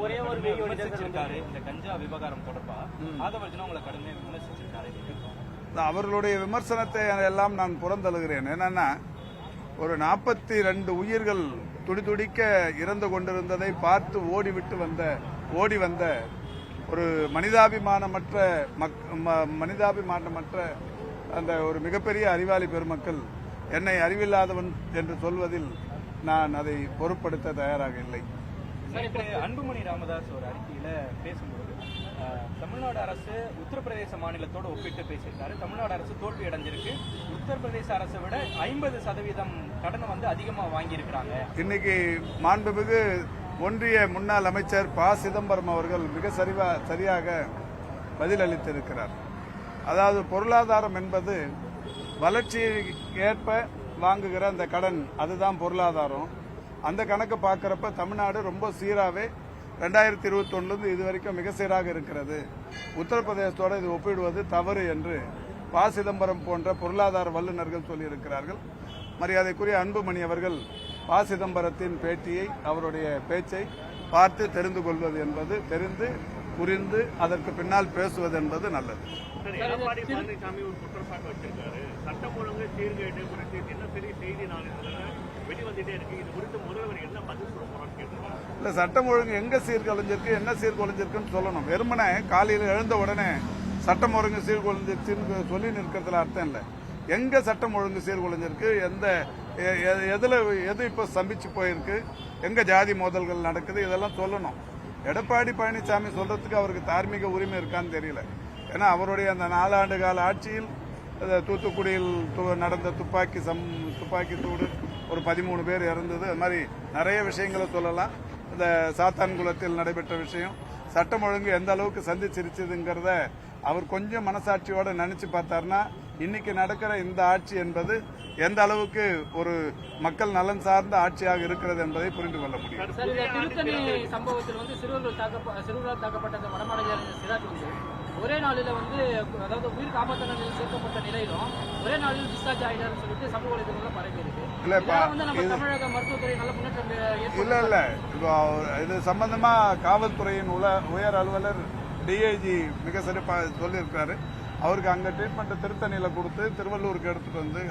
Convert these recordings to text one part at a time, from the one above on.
ஒரே ஒரு விமர்சிச்சிருக்காரு இந்த கஞ்சா விவகாரம் தொடர்பா. ஆதவர்ஜுனா உங்களை கடுமையாக விமர்சிச்சிருக்காரு. அவர்களுடைய விமர்சனத்தை எல்லாம் நான் புறந்தழுகிறேன். என்னன்னா, ஒரு 42 உயிர்கள் துடிதுடிக்க இறந்து கொண்டிருந்ததை பார்த்து ஓடி வந்த ஒரு மனிதாபிமானமற்ற அந்த ஒரு மிகப்பெரிய அறிவாளி பெருமக்கள் என்னை அறிவில்லாதவன் என்று சொல்வதில் நான் அதை பொருட்படுத்த தயாராக இல்லை. அன்புமணி ராமதாஸ் ஒரு அறிக்கையில பேசும்போது தமிழ்நாடு அரசு உத்தரப்பிரதேச மாநிலத்தோடு ஒப்பிட்டு பேசியிருக்காரு. தமிழ்நாடு அரசு தோல்வி அடைஞ்சிருக்கு. உத்தரப்பிரதேச அரசை விட 50% கடனை அதிகமா வாங்கியிருக்கிறாங்க. இன்னைக்கு மாண்புமிகு ஒன்றிய முன்னாள் அமைச்சர் ப. சிதம்பரம் அவர்கள் மிக சரியாக பதிலளித்திருக்கிறார். அதாவது பொருளாதாரம் என்பது வளர்ச்சிக்கு ஏற்ப வாங்குகிற அந்த கடன், அதுதான் பொருளாதாரம். அந்த கணக்கு பார்க்கறப்ப தமிழ்நாடு ரொம்ப சீராகவே 2021 இது வரைக்கும் மிக சீராக இருக்கிறது. உத்தரப்பிரதேசத்தோடு இது ஒப்பிடுவது தவறு என்று ப. சிதம்பரம் போன்ற பொருளாதார வல்லுநர்கள் சொல்லியிருக்கிறார்கள். மரியாதைக்குரிய அன்புமணி அவர்கள் ப. சிதம்பரத்தின் பேட்டியை, அவருடைய பேச்சை பார்த்து தெரிந்து கொள்வது என்பது, தெரிந்து புரிந்து அதற்கு பின்னால் பேசுவது என்பது நல்லது. எடப்பாடி பழனிசாமி ஒரு குற்றச்சாட்டு வச்சிருக்காரு. சட்டம் ஒழுங்கு சீர்கேடு குறித்து தினசரி செய்தி நாளிதழ்ல வெளிவந்துட்டே இருக்கு. இது குறித்து முதல்வர் என்ன பதில் சொல்ல போறான்னு கேட்டிருக்காரு. இல்ல, சட்டம் ஒழுங்கு எங்க சீர்குலைஞ்சிருக்கு, என்ன சீர்குலைஞ்சிருக்குன்னு சொல்லணும். வெறுமனே காலையில் எழுந்த உடனே சட்டம் ஒழுங்கு சீர்குலைஞ்சிருச்சுன்னு சொல்லி நிற்கிறதுல அர்த்தம் இல்லை. எங்க சட்டம் ஒழுங்கு சீர்குலைஞ்சிருக்கு, எது இப்ப ஸ்தம்பிச்சு போயிருக்கு, எங்க ஜாதி மோதல்கள் நடக்குது, இதெல்லாம் சொல்லணும். எடப்பாடி பழனிசாமி சொல்றதுக்கு அவருக்கு தார்மீக உரிமை இருக்கான்னு தெரியல. ஏன்னா அவருடைய அந்த 4 ஆண்டு கால ஆட்சியில் தூத்துக்குடியில் நடந்த துப்பாக்கி சூடு, ஒரு 13 பேர் இறந்தது, அது மாதிரி நிறைய விஷயங்களை சொல்லலாம். இந்த சாத்தான்குளத்தில் நடைபெற்ற விஷயம், சட்டம் ஒழுங்கு எந்த அளவுக்கு சந்திச்சிருச்சுங்கிறத அவர் கொஞ்சம் மனசாட்சியோட நினைச்சு பார்த்தாருன்னா இன்னைக்கு நடக்கிற இந்த ஆட்சி என்பது எந்த அளவுக்கு ஒரு மக்கள் நலன் சார்ந்த ஆட்சியாக இருக்கிறது என்பதை புரிந்து கொள்ள முடியும். திருத்தணி சம்பவத்தில் சிறுவர்களால் தாக்கப்பட்ட வடமாநில சிறார் ஒரே நாளில் அதாவது உயிர் காப்பாற்ற நிலையில் சேர்க்கப்பட்ட நிலையிலும் ஒரே நாளில் டிஸ்சார்ஜ் ஆயிட்டாருன்னு சொல்லிட்டு சமூக வலைதளங்கள்ல பரவி இருக்கு. நம்ம தமிழக மருத்துவத்துறை நல்ல முன்னேற்றம் இல்ல இது சம்பந்தமா காவல்துறையின் உயர் அலுவலர் டிஐஜி மிக சிறப்பா சொல்லியிருக்காரு. அவருக்கு அங்க ட்ரீட்மெண்ட் திருத்தணியில கொடுத்து திருவள்ளூருக்கு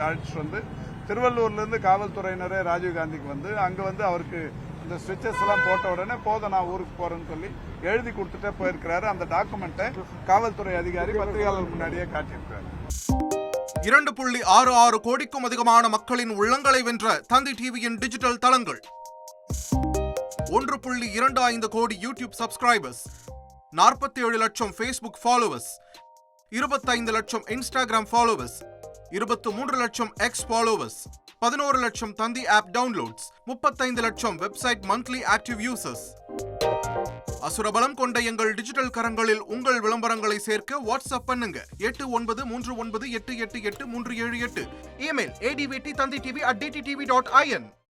அழைச்சிட்டு வந்து திருவள்ளூர்ல இருந்து காவல்துறையினரே ராஜீவ்காந்திக்கு அங்க அவருக்கு இந்த ஸ்விட்சஸ் எல்லாம் போட்ட உடனே போதும் நான் ஊருக்கு போறேன்னு சொல்லி எழுதி கொடுத்துட்டே போயிருக்கிறாரு. அந்த டாக்குமெண்ட்டை காவல்துறை அதிகாரி பத்திரிகையாளர் முன்னாடியே காட்டியிருக்காரு. 2.66 கோடிக்கும் அதிகமான மக்களின் உள்ளங்களை வென்ற தந்தி டிவியின் டிஜிட்டல் தளங்கள், 1.25 கோடி யூடியூப் சப்ஸ்கிரைபர்ஸ், 47 லட்சம் ஃபேஸ்புக் ஃபாலோவர்ஸ், 25 லட்சம் இன்ஸ்டாகிராம் ஃபாலோவர்ஸ், 23 லட்சம் எக்ஸ் ஃபாலோவர்ஸ், 11 லட்சம் தந்தி ஆப் டவுன்லோட்ஸ், 35 லட்சம் வெப்சைட் மந்த்லி ஆக்டிவ் யூசர்ஸ். அசுரபலம் கொண்ட எங்கள் டிஜிட்டல் கரங்களில் உங்கள் விளம்பரங்களை சேர்க்க வாட்ஸ்அப் பண்ணுங்க 8939888378. Email advt@dttv.in.